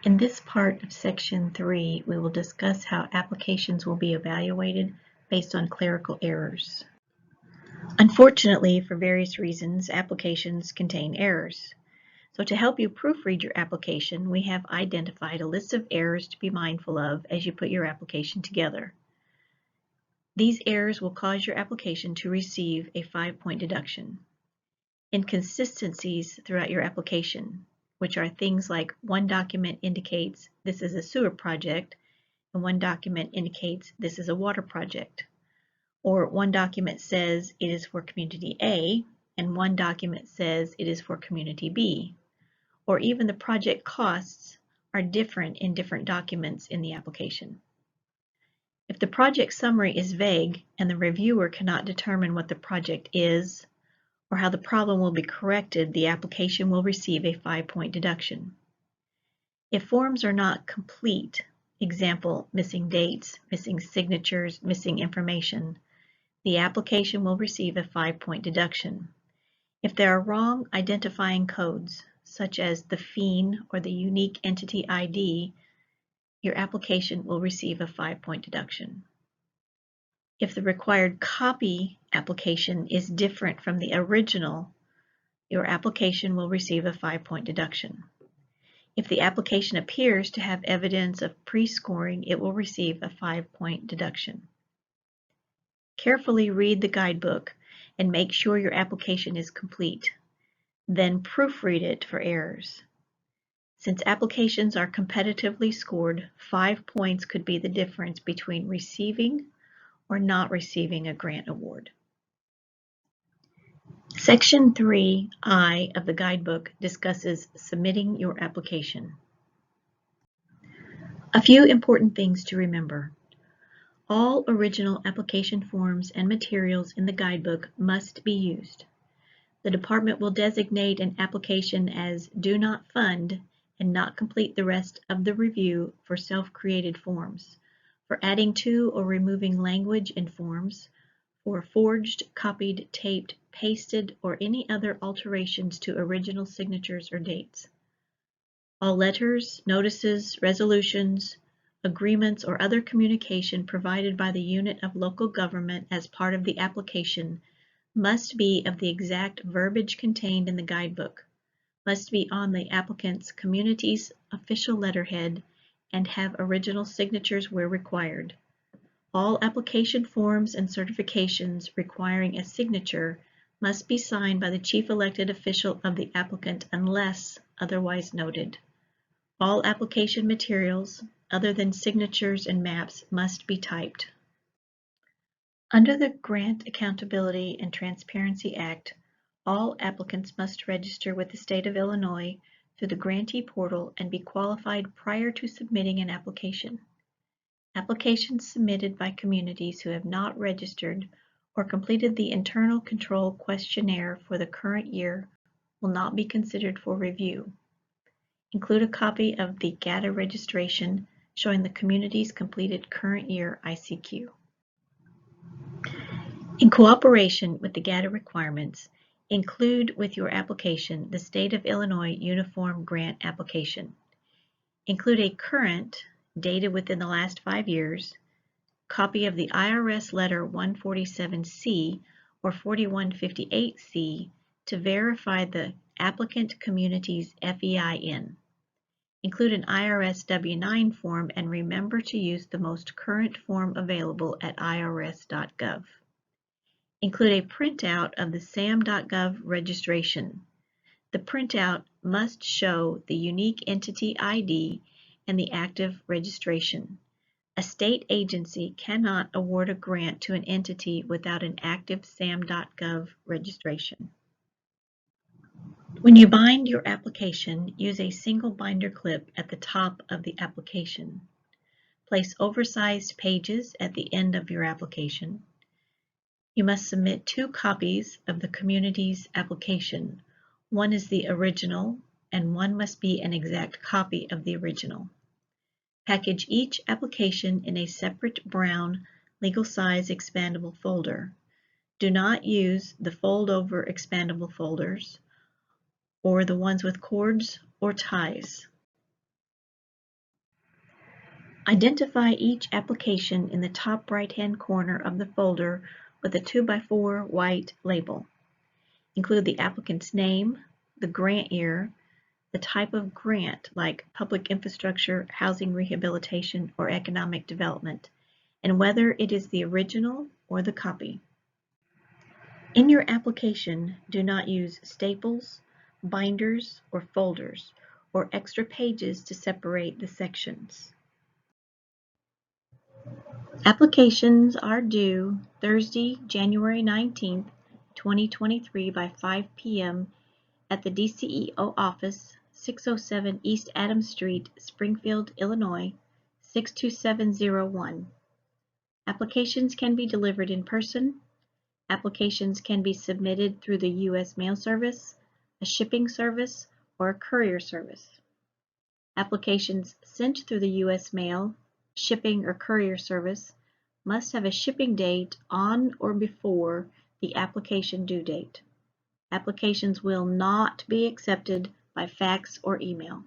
In this part of Section 3, we will discuss how applications will be evaluated based on clerical errors. Unfortunately, for various reasons, applications contain errors. So to help you proofread your application, we have identified a list of errors to be mindful of as you put your application together. These errors will cause your application to receive a 5-point deduction. Inconsistencies throughout your application, which are things like one document indicates this is a sewer project and one document indicates this is a water project. Or one document says it is for community A and one document says it is for community B. Or even the project costs are different in different documents in the application. If the project summary is vague and the reviewer cannot determine what the project is, or how the problem will be corrected, the application will receive a 5-point deduction. If forms are not complete, example, missing dates, missing signatures, missing information, the application will receive a 5-point deduction. If there are wrong identifying codes, such as the FEAN or the unique entity ID, your application will receive a 5-point deduction. If the required copy application is different from the original, your application will receive a 5-point deduction. If the application appears to have evidence of pre-scoring, it will receive a 5-point deduction. Carefully read the guidebook and make sure your application is complete. Then proofread it for errors. Since applications are competitively scored, 5 points could be the difference between receiving or not receiving a grant award. Section 3I of the guidebook discusses submitting your application. A few important things to remember. All original application forms and materials in the guidebook must be used. The department will designate an application as do not fund and not complete the rest of the review for self-created forms, for adding to or removing language in forms, for forged, copied, taped, pasted, or any other alterations to original signatures or dates. All letters, notices, resolutions, agreements, or other communication provided by the unit of local government as part of the application must be of the exact verbiage contained in the guidebook, must be on the applicant's community's official letterhead, and have original signatures where required. All application forms and certifications requiring a signature must be signed by the chief elected official of the applicant unless otherwise noted. All application materials, other than signatures and maps, must be typed. Under the Grant Accountability and Transparency Act, all applicants must register with the state of Illinois through the grantee portal and be qualified prior to submitting an application. Applications submitted by communities who have not registered or completed the internal control questionnaire for the current year will not be considered for review. Include a copy of the GATA registration showing the community's completed current year ICQ. In cooperation with the GATA requirements, include with your application the State of Illinois Uniform Grant Application. Include a current, dated within the last 5 years, copy of the IRS Letter 147C or 4158C to verify the applicant community's FEIN. Include an IRS W-9 form and remember to use the most current form available at irs.gov. Include a printout of the sam.gov registration. The printout must show the unique entity ID and the active registration. A state agency cannot award a grant to an entity without an active sam.gov registration. When you bind your application, use a single binder clip at the top of the application. Place oversized pages at the end of your application. You must submit 2 copies of the community's application. One is the original, and one must be an exact copy of the original. Package each application in a separate brown, legal size expandable folder. Do not use the fold-over expandable folders or the ones with cords or ties. Identify each application in the top right-hand corner of the folder with a 2x4 white label. Include the applicant's name, the grant year, the type of grant like public infrastructure, housing rehabilitation, or economic development, and whether it is the original or the copy. In your application, do not use staples, binders, or folders, or extra pages to separate the sections. Applications are due Thursday, January 19th, 2023 by 5 p.m. at the DCEO office, 607 East Adams Street, Springfield, Illinois, 62701. Applications can be delivered in person. Applications can be submitted through the U.S. Mail Service, a shipping service, or a courier service. Applications sent through the U.S. Mail, shipping, or courier service must have a shipping date on or before the application due date. Applications will not be accepted by fax or email.